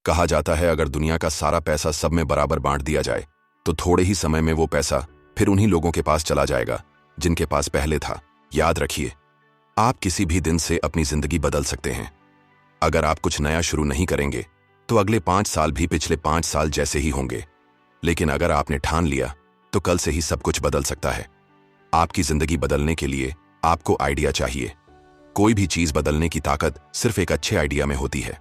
कहा जाता है अगर दुनिया का सारा पैसा सब में बराबर बांट दिया जाए तो थोड़े ही समय में वो पैसा फिर उन्हीं लोगों के पास चला जाएगा जिनके पास पहले था। याद रखिए, आप किसी भी दिन से अपनी जिंदगी बदल सकते हैं। अगर आप कुछ नया शुरू नहीं करेंगे तो अगले 5 साल भी पिछले 5 साल जैसे ही होंगे, लेकिन अगर आपने ठान लिया तो कल से ही सब कुछ बदल सकता है। आपकी जिंदगी बदलने के लिए आपको आइडिया चाहिए। कोई भी चीज बदलने की ताकत सिर्फ एक अच्छे आइडिया में होती है।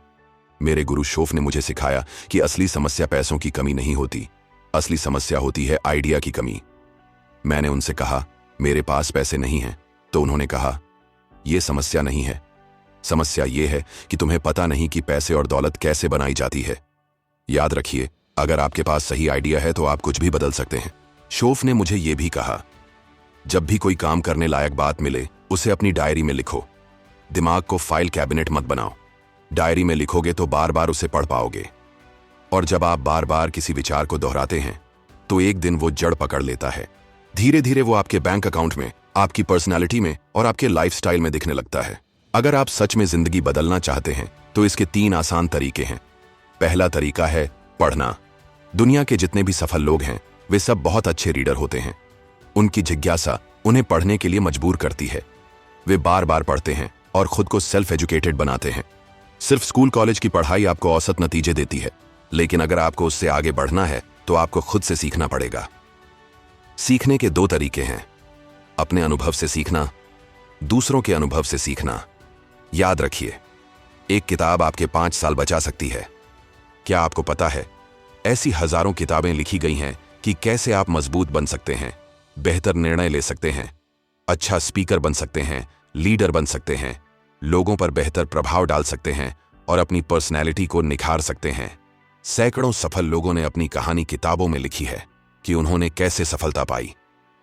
मेरे गुरु शोफ ने मुझे सिखाया कि असली समस्या पैसों की कमी नहीं होती, असली समस्या होती है आइडिया की कमी। मैंने उनसे कहा मेरे पास पैसे नहीं हैं, तो उन्होंने कहा यह समस्या नहीं है, समस्या यह है कि तुम्हें पता नहीं कि पैसे और दौलत कैसे बनाई जाती है। याद रखिए, अगर आपके पास सही आइडिया है तो आप कुछ भी बदल सकते हैं। शोफ ने मुझे यह भी कहा जब भी कोई काम करने लायक बात मिले उसे अपनी डायरी में लिखो। दिमाग को फाइल कैबिनेट मत बनाओ। डायरी में लिखोगे तो बार बार उसे पढ़ पाओगे, और जब आप बार बार किसी विचार को दोहराते हैं तो एक दिन वो जड़ पकड़ लेता है। धीरे धीरे वो आपके बैंक अकाउंट में, आपकी पर्सनालिटी में और आपके लाइफस्टाइल में दिखने लगता है। अगर आप सच में जिंदगी बदलना चाहते हैं तो इसके 3 आसान तरीके हैं। पहला तरीका है पढ़ना। दुनिया के जितने भी सफल लोग हैं वे सब बहुत अच्छे रीडर होते हैं। उनकी जिज्ञासा उन्हें पढ़ने के लिए मजबूर करती है। वे बार बार पढ़ते हैं और खुद को सेल्फ एजुकेटेड बनाते हैं। सिर्फ स्कूल कॉलेज की पढ़ाई आपको औसत नतीजे देती है, लेकिन अगर आपको उससे आगे बढ़ना है तो आपको खुद से सीखना पड़ेगा। सीखने के 2 तरीके हैं, अपने अनुभव से सीखना, दूसरों के अनुभव से सीखना। याद रखिए, एक किताब आपके 5 साल बचा सकती है। क्या आपको पता है, ऐसी हजारों किताबें लिखी गई हैं कि कैसे आप मजबूत बन सकते हैं, बेहतर निर्णय ले सकते हैं, अच्छा स्पीकर बन सकते हैं, लीडर बन सकते हैं, लोगों पर बेहतर प्रभाव डाल सकते हैं और अपनी पर्सनैलिटी को निखार सकते हैं। सैकड़ों सफल लोगों ने अपनी कहानी किताबों में लिखी है कि उन्होंने कैसे सफलता पाई,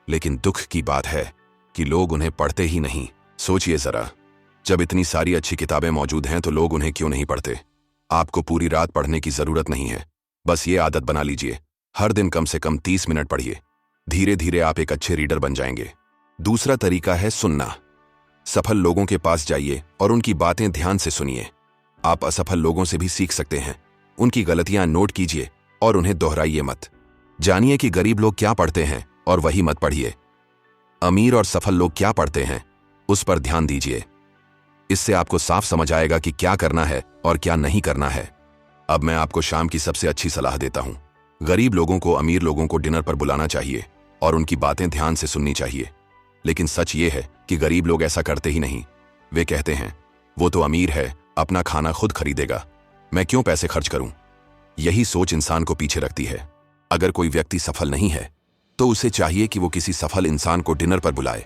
लेकिन दुख की बात है कि लोग उन्हें पढ़ते ही नहीं। सोचिए जरा, जब इतनी सारी अच्छी किताबें मौजूद हैं तो लोग उन्हें क्यों नहीं पढ़ते? आपको पूरी रात पढ़ने की जरूरत नहीं है, बस ये आदत बना लीजिए, हर दिन कम से कम 30 मिनट पढ़िए। धीरे धीरे आप एक अच्छे रीडर बन जाएंगे। दूसरा तरीका है सुनना। सफल लोगों के पास जाइए और उनकी बातें ध्यान से सुनिए। आप असफल लोगों से भी सीख सकते हैं। उनकी गलतियां नोट कीजिए और उन्हें दोहराइए मत। जानिए कि गरीब लोग क्या पढ़ते हैं और वही मत पढ़िए। अमीर और सफल लोग क्या पढ़ते हैं उस पर ध्यान दीजिए। इससे आपको साफ समझ आएगा कि क्या करना है और क्या नहीं करना है। अब मैं आपको शाम की सबसे अच्छी सलाह देता हूं। गरीब लोगों को अमीर लोगों को डिनर पर बुलाना चाहिए और उनकी बातें ध्यान से सुननी चाहिए। लेकिन सच ये है कि गरीब लोग ऐसा करते ही नहीं। वे कहते हैं वो तो अमीर है, अपना खाना खुद खरीदेगा, मैं क्यों पैसे खर्च करूं? यही सोच इंसान को पीछे रखती है। अगर कोई व्यक्ति सफल नहीं है तो उसे चाहिए कि वो किसी सफल इंसान को डिनर पर बुलाए,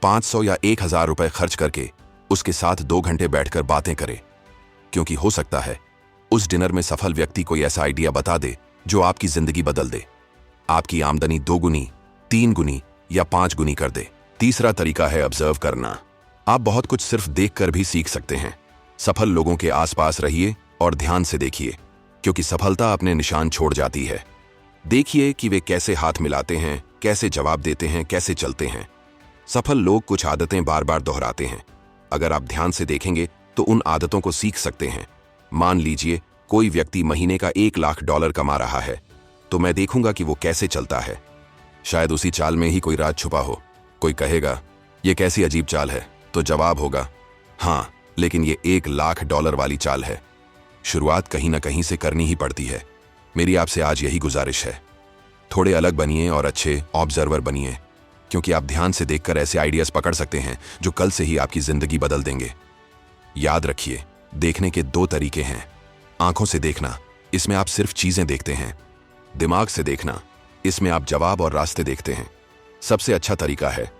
500 या 1000 रुपए खर्च करके उसके साथ 2 घंटे बैठकर बातें करे, क्योंकि हो सकता है उस डिनर में सफल व्यक्ति कोई ऐसा आइडिया बता दे जो आपकी जिंदगी बदल दे, आपकी आमदनी 2 गुनी, 3 गुनी या 5 गुनी कर दे। तीसरा तरीका है ऑब्जर्व करना। आप बहुत कुछ सिर्फ देखकर भी सीख सकते हैं। सफल लोगों के आसपास रहिए और ध्यान से देखिए, क्योंकि सफलता अपने निशान छोड़ जाती है। देखिए कि वे कैसे हाथ मिलाते हैं, कैसे जवाब देते हैं, कैसे चलते हैं। सफल लोग कुछ आदतें बार बार दोहराते हैं। अगर आप ध्यान से देखेंगे तो उन आदतों को सीख सकते हैं। मान लीजिए कोई व्यक्ति महीने का $1,00,000 कमा रहा है, तो मैं देखूंगा कि वो कैसे चलता है। शायद उसी चाल में ही कोई राज छुपा हो। कोई कहेगा ये कैसी अजीब चाल है, तो जवाब होगा हाँ, लेकिन ये $1,00,000 वाली चाल है। शुरुआत कहीं ना कहीं से करनी ही पड़ती है। मेरी आपसे आज यही गुजारिश है, थोड़े अलग बनिए और अच्छे ऑब्जर्वर बनिए, क्योंकि आप ध्यान से देखकर ऐसे आइडियाज पकड़ सकते हैं जो कल से ही आपकी जिंदगी बदल देंगे। याद रखिए, देखने के 2 तरीके हैं। आंखों से देखना, इसमें आप सिर्फ चीजें देखते हैं। दिमाग से देखना, इसमें आप जवाब और रास्ते देखते हैं। सबसे अच्छा तरीका है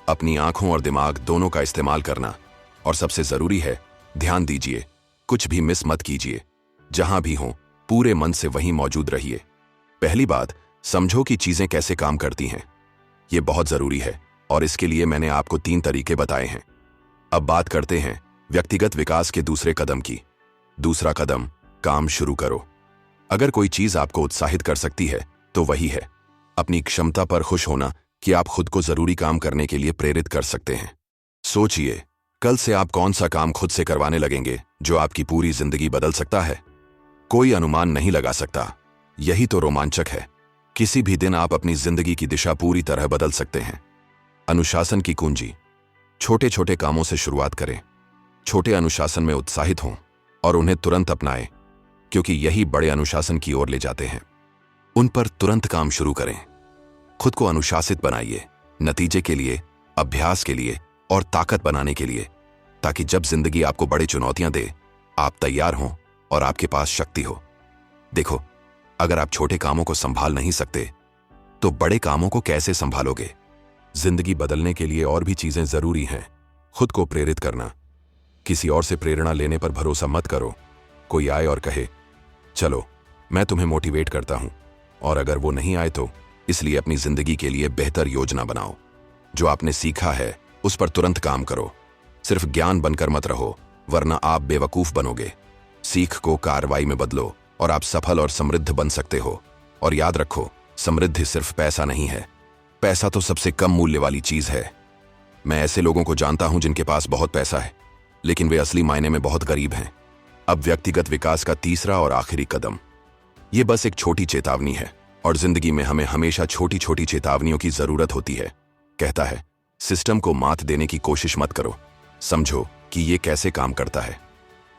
अपनी आंखों और दिमाग दोनों का इस्तेमाल करना, और सबसे जरूरी है ध्यान दीजिए, कुछ भी मिस मत कीजिए। जहां भी हो पूरे मन से वहीं मौजूद रहिए। पहली बात, समझो कि चीजें कैसे काम करती हैं। यह बहुत जरूरी है और इसके लिए मैंने आपको 3 तरीके बताए हैं। अब बात करते हैं व्यक्तिगत विकास के दूसरे कदम की। दूसरा कदम, काम शुरू करो। अगर कोई चीज आपको उत्साहित कर सकती है तो वही है अपनी क्षमता पर खुश होना कि आप खुद को जरूरी काम करने के लिए प्रेरित कर सकते हैं। सोचिए, कल से आप कौन सा काम खुद से करवाने लगेंगे जो आपकी पूरी जिंदगी बदल सकता है। कोई अनुमान नहीं लगा सकता। यही तो रोमांचक है। किसी भी दिन आप अपनी जिंदगी की दिशा पूरी तरह बदल सकते हैं। अनुशासन की कुंजी। छोटे छोटे कामों से शुरुआत करें। छोटे अनुशासन में उत्साहित हों और उन्हें तुरंत अपनाएं, क्योंकि यही बड़े अनुशासन की ओर ले जाते हैं। उन पर तुरंत काम शुरू करें। खुद को अनुशासित बनाइए, नतीजे के लिए, अभ्यास के लिए और ताकत बनाने के लिए, ताकि जब जिंदगी आपको बड़ी चुनौतियां दे, आप तैयार हों और आपके पास शक्ति हो। देखो, अगर आप छोटे कामों को संभाल नहीं सकते तो बड़े कामों को कैसे संभालोगे? जिंदगी बदलने के लिए और भी चीजें जरूरी हैं। खुद को प्रेरित करना। किसी और से प्रेरणा लेने पर भरोसा मत करो। कोई आए और कहे, चलो मैं तुम्हें मोटिवेट करता हूं, और अगर वो नहीं आए तो इसलिए अपनी जिंदगी के लिए बेहतर योजना बनाओ। जो आपने सीखा है उस पर तुरंत काम करो। सिर्फ ज्ञान बनकर मत रहो, वरना आप बेवकूफ बनोगे। सीख को कार्रवाई में बदलो और आप सफल और समृद्ध बन सकते हो। और याद रखो, समृद्धि सिर्फ पैसा नहीं है। पैसा तो सबसे कम मूल्य वाली चीज है। मैं ऐसे लोगों को जानता हूं जिनके पास बहुत पैसा है, लेकिन वे असली मायने में बहुत गरीब हैं। अब व्यक्तिगत विकास का तीसरा और आखिरी कदम। यह बस एक छोटी चेतावनी है, और जिंदगी में हमें हमेशा छोटी छोटी चेतावनियों की जरूरत होती है। कहता है, सिस्टम को मात देने की कोशिश मत करो। समझो कि यह कैसे काम करता है।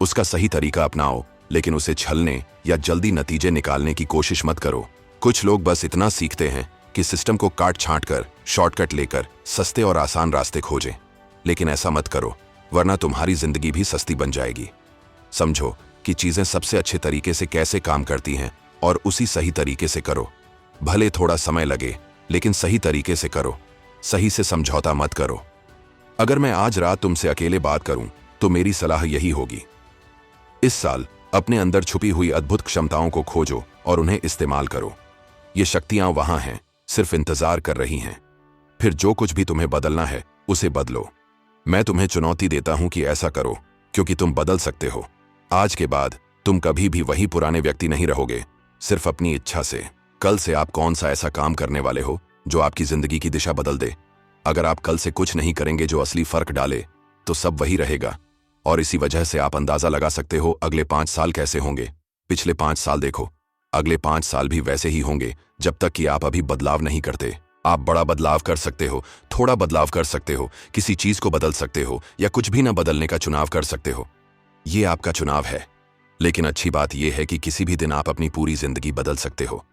उसका सही तरीका अपनाओ, लेकिन उसे छलने या जल्दी नतीजे निकालने की कोशिश मत करो। कुछ लोग बस इतना सीखते हैं कि सिस्टम को काट छांट कर, शॉर्टकट लेकर सस्ते और आसान रास्ते खोजें। लेकिन ऐसा मत करो, वरना तुम्हारी जिंदगी भी सस्ती बन जाएगी। समझो कि चीजें सबसे अच्छे तरीके से कैसे काम करती हैं और उसी सही तरीके से करो। भले थोड़ा समय लगे, लेकिन सही तरीके से करो। सही से समझौता मत करो। अगर मैं आज रात तुमसे अकेले बात करूं तो मेरी सलाह यही होगी, इस साल अपने अंदर छुपी हुई अद्भुत क्षमताओं को खोजो और उन्हें इस्तेमाल करो। ये शक्तियां वहां हैं, सिर्फ इंतजार कर रही हैं। फिर जो कुछ भी तुम्हें बदलना है उसे बदलो। मैं तुम्हें चुनौती देता हूं कि ऐसा करो, क्योंकि तुम बदल सकते हो। आज के बाद तुम कभी भी वही पुराने व्यक्ति नहीं रहोगे, सिर्फ अपनी इच्छा से। कल से आप कौन सा ऐसा काम करने वाले हो जो आपकी जिंदगी की दिशा बदल दे? अगर आप कल से कुछ नहीं करेंगे जो असली फर्क डाले, तो सब वही रहेगा। और इसी वजह से आप अंदाजा लगा सकते हो अगले 5 साल कैसे होंगे। पिछले 5 साल देखो, अगले 5 साल भी वैसे ही होंगे जब तक कि आप अभी बदलाव नहीं करते। आप बड़ा बदलाव कर सकते हो, थोड़ा बदलाव कर सकते हो, किसी चीज को बदल सकते हो, या कुछ भी न बदलने का चुनाव कर सकते हो। ये आपका चुनाव है। लेकिन अच्छी बात यह है कि किसी भी दिन आप अपनी पूरी जिंदगी बदल सकते हो।